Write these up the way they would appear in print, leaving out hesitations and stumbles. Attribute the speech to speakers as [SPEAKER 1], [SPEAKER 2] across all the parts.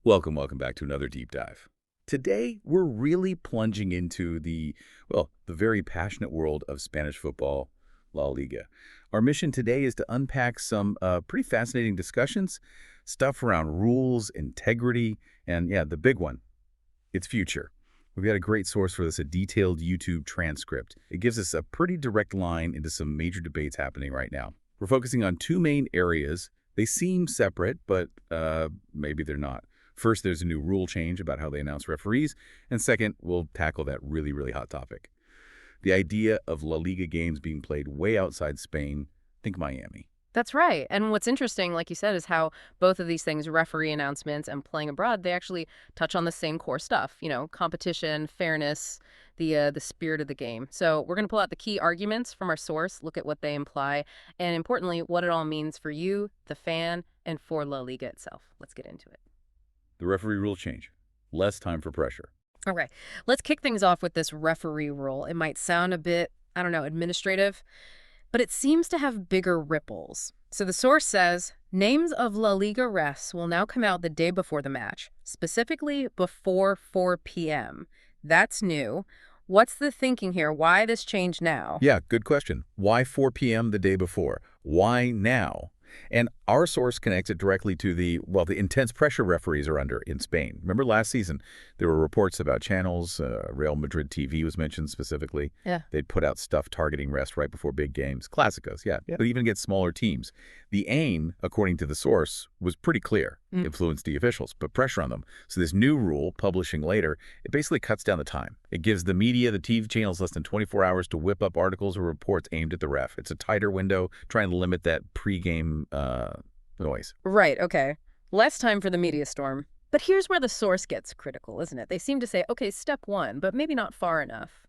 [SPEAKER 1] Welcome back to another deep dive. Today, we're really plunging into the very passionate world of Spanish football, La Liga. Our mission today is to unpack some pretty fascinating discussions, stuff around rules, integrity, and yeah, the big one, its future. We've got a great source for this, a detailed YouTube transcript. It gives us a pretty direct line into some major debates happening right now. We're focusing on two main areas. They seem separate, but maybe they're not. First, there's a new rule change about how they announce referees. And second, we'll tackle that really hot topic. The idea of La Liga games being played way outside Spain, think Miami.
[SPEAKER 2] That's right. And what's interesting, like you said, is how both of these things, referee announcements and playing abroad, they actually touch on the same core stuff, competition, fairness, the spirit of the game. So we're going to pull out the key arguments from our source, look at what they imply, and importantly, what it all means for you, the fan, and for La Liga itself. Let's get into it.
[SPEAKER 1] The referee rule change. Less time for pressure.
[SPEAKER 2] All right. Let's kick things off with this referee rule. It might sound a bit, administrative, but it seems to have bigger ripples. So the source says, names of La Liga refs will now come out the day before the match, specifically before 4 p.m. That's new. What's the thinking here? Why this change now?
[SPEAKER 1] Yeah, good question. Why 4 p.m. the day before? Why now? And our source connects it directly to the intense pressure referees are under in Spain. Remember last season, there were reports about channels. Real Madrid TV was mentioned specifically.
[SPEAKER 2] Yeah.
[SPEAKER 1] They'd put out stuff targeting refs right before big games. Clásicos, yeah. But even against smaller teams. The aim, according to the source, was pretty clear. Influence the officials, put pressure on them. So this new rule, publishing later, it basically cuts down the time. It gives the media, the TV channels, less than 24 hours to whip up articles or reports aimed at the ref. It's a tighter window, trying to limit that pregame noise.
[SPEAKER 2] Right, okay. Less time for the media storm. But here's where the source gets critical, isn't it? They seem to say, okay, step one, but maybe not far enough.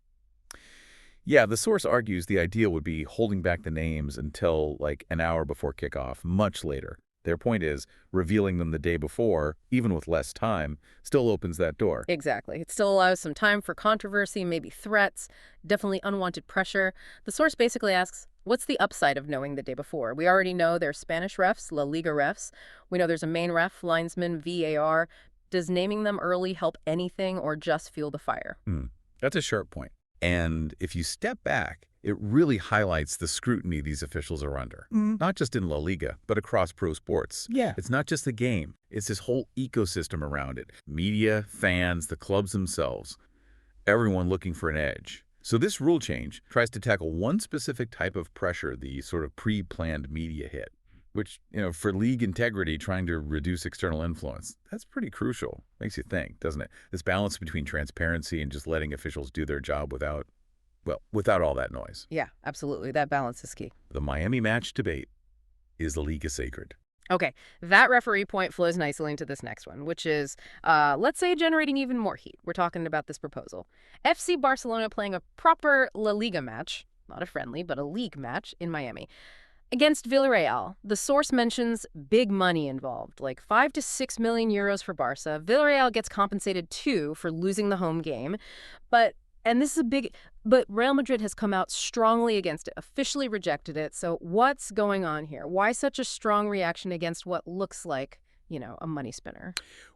[SPEAKER 1] Yeah, the source argues the idea would be holding back the names until like an hour before kickoff, much later. Their point is revealing them the day before, even with less time, still opens that door.
[SPEAKER 2] Exactly. It still allows some time for controversy, maybe threats, definitely unwanted pressure. The source basically asks, what's the upside of knowing the day before? We already know there's Spanish refs, La Liga refs. We know there's a main ref, linesman, VAR. Does naming them early help anything or just fuel the fire?
[SPEAKER 1] That's a sharp point. And if you step back, it really highlights the scrutiny these officials are under. Not just in La Liga, but across pro sports.
[SPEAKER 3] Yeah.
[SPEAKER 1] It's not just the game. It's this whole ecosystem around it. Media, fans, the clubs themselves. Everyone looking for an edge. So this rule change tries to tackle one specific type of pressure, the sort of pre-planned media hit, which, for league integrity, trying to reduce external influence, that's pretty crucial. Makes you think, doesn't it? This balance between transparency and just letting officials do their job without all that noise.
[SPEAKER 2] Yeah, absolutely. That balance is key.
[SPEAKER 1] The Miami match debate. Is La Liga sacred?
[SPEAKER 2] Okay, that referee point flows nicely into this next one, which is, let's say, generating even more heat. We're talking about this proposal. FC Barcelona playing a proper La Liga match, not a friendly, but a league match in Miami, against Villarreal. The source mentions big money involved, like 5 to 6 million euros for Barca. Villarreal gets compensated too for losing the home game, but Real Madrid has come out strongly against it, officially rejected it. So what's going on here? Why such a strong reaction against what looks like, a money spinner?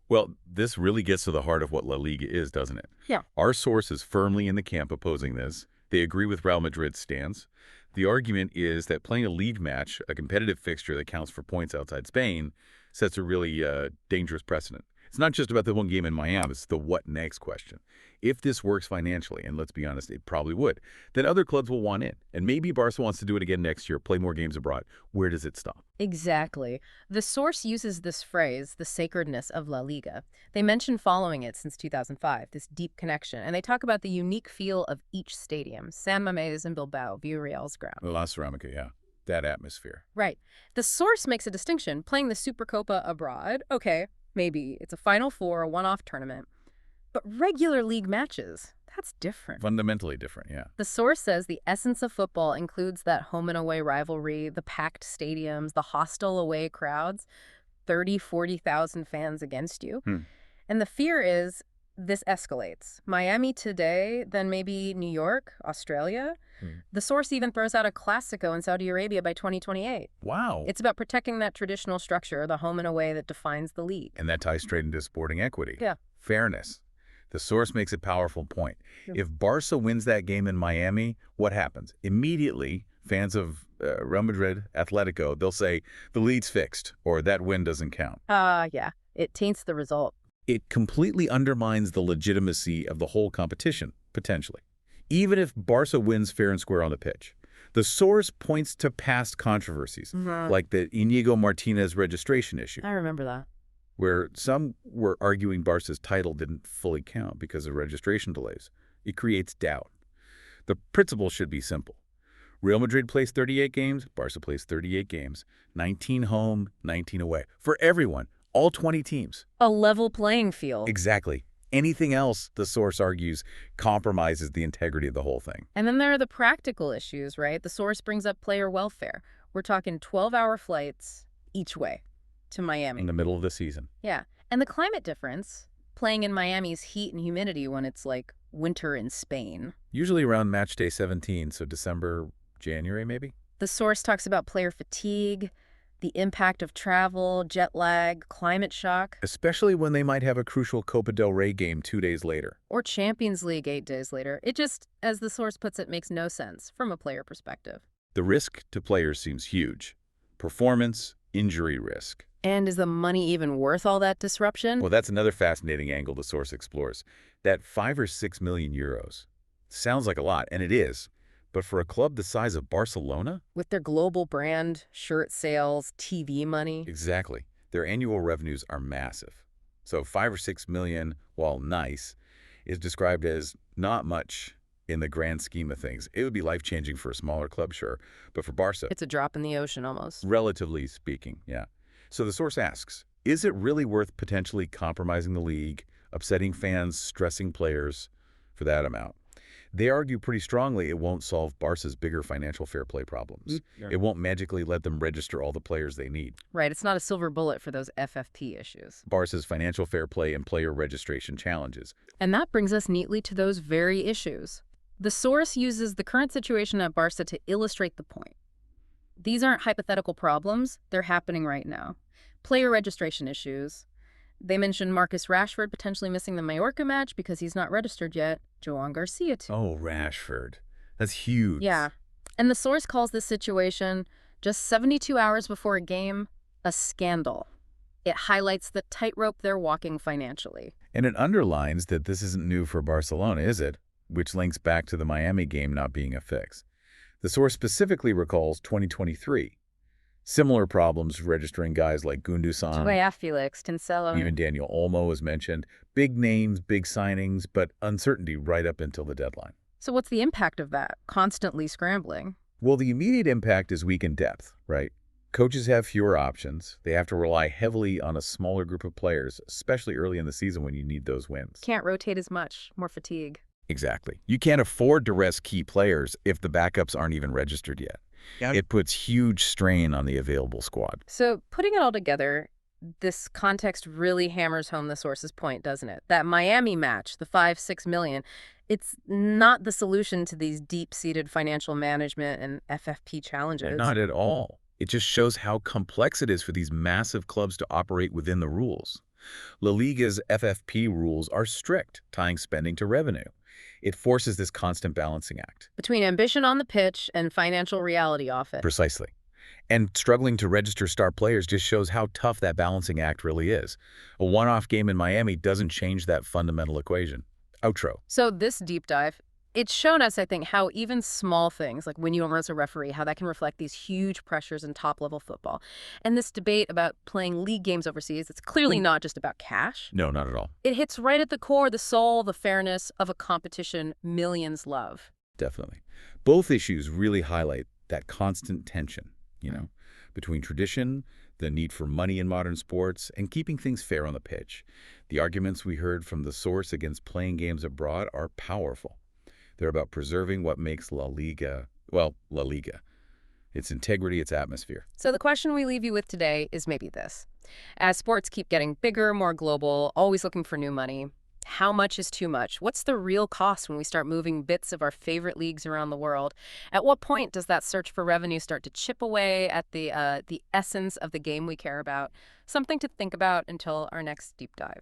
[SPEAKER 1] Well, this really gets to the heart of what La Liga is, doesn't it?
[SPEAKER 2] Yeah.
[SPEAKER 1] Our source is firmly in the camp opposing this. They agree with Real Madrid's stance. The argument is that playing a league match, a competitive fixture that counts for points outside Spain, sets a really dangerous precedent. It's not just about the one game in Miami, it's the what next question. If this works financially, and let's be honest, it probably would, then other clubs will want in. And maybe Barca wants to do it again next year, play more games abroad. Where does it stop?
[SPEAKER 2] Exactly. The source uses this phrase, the sacredness of La Liga. They mention following it since 2005, this deep connection, and they talk about the unique feel of each stadium, San Mamés and Bilbao, Villarreal's ground.
[SPEAKER 1] La Ceramica, yeah. That atmosphere.
[SPEAKER 2] Right. The source makes a distinction, playing the Supercopa abroad. Okay, maybe it's a Final Four, a one-off tournament. But regular league matches, that's different.
[SPEAKER 1] Fundamentally different, yeah.
[SPEAKER 2] The source says the essence of football includes that home and away rivalry, the packed stadiums, the hostile away crowds, 30, 40,000 fans against you. And the fear is this escalates. Miami today, then maybe New York, Australia. The source even throws out a Clásico in Saudi Arabia by 2028.
[SPEAKER 1] Wow.
[SPEAKER 2] It's about protecting that traditional structure, the home and away that defines the league.
[SPEAKER 1] And that ties straight into sporting equity.
[SPEAKER 2] Yeah.
[SPEAKER 1] Fairness. The source makes a powerful point.
[SPEAKER 2] Yeah.
[SPEAKER 1] If Barca wins that game in Miami, what happens? Immediately, fans of Real Madrid, Atletico, they'll say, the lead's fixed, or that win doesn't count.
[SPEAKER 2] Yeah. It taints the result.
[SPEAKER 1] It completely undermines the legitimacy of the whole competition, potentially. Even if Barca wins fair and square on the pitch. The source points to past controversies, like the Inigo Martinez registration issue,
[SPEAKER 2] I remember that.
[SPEAKER 1] where some were arguing Barca's title didn't fully count because of registration delays. It creates doubt. The principle should be simple. Real Madrid plays 38 games, Barca plays 38 games, 19 home, 19 away. For everyone, all 20 teams.
[SPEAKER 2] A level playing field.
[SPEAKER 1] Exactly. Anything else, the source argues, compromises the integrity of the whole thing.
[SPEAKER 2] And then there are the practical issues, right? The source brings up player welfare. We're talking 12-hour flights each way to Miami.
[SPEAKER 1] In the middle of the season.
[SPEAKER 2] Yeah. And the climate difference, playing in Miami's heat and humidity when it's like winter in Spain.
[SPEAKER 1] Usually around match day 17, so December, January maybe?
[SPEAKER 2] The source talks about player fatigue, the impact of travel, jet lag, climate shock.
[SPEAKER 1] Especially when they might have a crucial Copa del Rey game 2 days later.
[SPEAKER 2] Or Champions League 8 days later. It just, as the source puts it, makes no sense from a player perspective.
[SPEAKER 1] The risk to players seems huge. Performance, injury risk.
[SPEAKER 2] And is the money even worth all that disruption?
[SPEAKER 1] Well, that's another fascinating angle the source explores. That 5 or 6 million euros. Sounds like a lot, and it is. But for a club the size of Barcelona?
[SPEAKER 2] With their global brand, shirt sales, TV money.
[SPEAKER 1] Exactly. Their annual revenues are massive. So 5 or 6 million, while nice, is described as not much in the grand scheme of things. It would be life-changing for a smaller club, sure. But for Barca,
[SPEAKER 2] It's a drop in the ocean almost.
[SPEAKER 1] relatively speaking, yeah. So the source asks, is it really worth potentially compromising the league, upsetting fans, stressing players for that amount? They argue pretty strongly it won't solve Barca's bigger financial fair play problems. It won't magically let them register all the players they need.
[SPEAKER 2] Right, it's not a silver bullet for those FFP issues.
[SPEAKER 1] Barca's financial fair play and player registration challenges.
[SPEAKER 2] And that brings us neatly to those very issues. The source uses the current situation at Barca to illustrate the point. These aren't hypothetical problems, they're happening right now. Player registration issues. They mentioned Marcus Rashford potentially missing the Mallorca match because he's not registered yet. Joan Garcia too.
[SPEAKER 1] Oh, Rashford. That's huge.
[SPEAKER 2] Yeah. And the source calls this situation, just 72 hours before a game, a scandal. It highlights the tightrope they're walking financially.
[SPEAKER 1] And it underlines that this isn't new for Barcelona, is it? Which links back to the Miami game not being a fix. The source specifically recalls 2023. Similar problems registering guys like Gundogan,
[SPEAKER 2] Felix, Cancelo.
[SPEAKER 1] even Daniel Olmo was mentioned. Big names, big signings, but uncertainty right up until the deadline.
[SPEAKER 2] So what's the impact of that? Constantly scrambling.
[SPEAKER 1] Well, the immediate impact is weakened depth, right? Coaches have fewer options. They have to rely heavily on a smaller group of players, especially early in the season when you need those wins.
[SPEAKER 2] Can't rotate as much. More fatigue.
[SPEAKER 1] Exactly. You can't afford to rest key players if the backups aren't even registered yet. It puts huge strain on the available squad.
[SPEAKER 2] So putting it all together, this context really hammers home the source's point, doesn't it? That Miami match, the 5-6 million, it's not the solution to these deep-seated financial management and FFP challenges.
[SPEAKER 1] Not at all. It just shows how complex it is for these massive clubs to operate within the rules. La Liga's FFP rules are strict, tying spending to revenue. It forces this constant balancing act.
[SPEAKER 2] Between ambition on the pitch and financial reality off it.
[SPEAKER 1] Precisely. And struggling to register star players just shows how tough that balancing act really is. A one-off game in Miami doesn't change that fundamental equation. Outro.
[SPEAKER 2] So this deep dive, it's shown us, I think, how even small things, like when you don't as a referee, how that can reflect these huge pressures in top-level football. And this debate about playing league games overseas, it's clearly not just about cash.
[SPEAKER 1] No, not at all.
[SPEAKER 2] It hits right at the core, the soul, the fairness of a competition millions love.
[SPEAKER 1] Definitely. Both issues really highlight that constant tension, between tradition, the need for money in modern sports, and keeping things fair on the pitch. The arguments we heard from the source against playing games abroad are powerful. They're about preserving what makes La Liga, well, La Liga. Its integrity, its atmosphere.
[SPEAKER 2] So the question we leave you with today is maybe this. As sports keep getting bigger, more global, always looking for new money, How much is too much? What's the real cost when we start moving bits of our favorite leagues around the world? At what point does that search for revenue start to chip away at the essence of the game we care about? Something to think about until our next deep dive.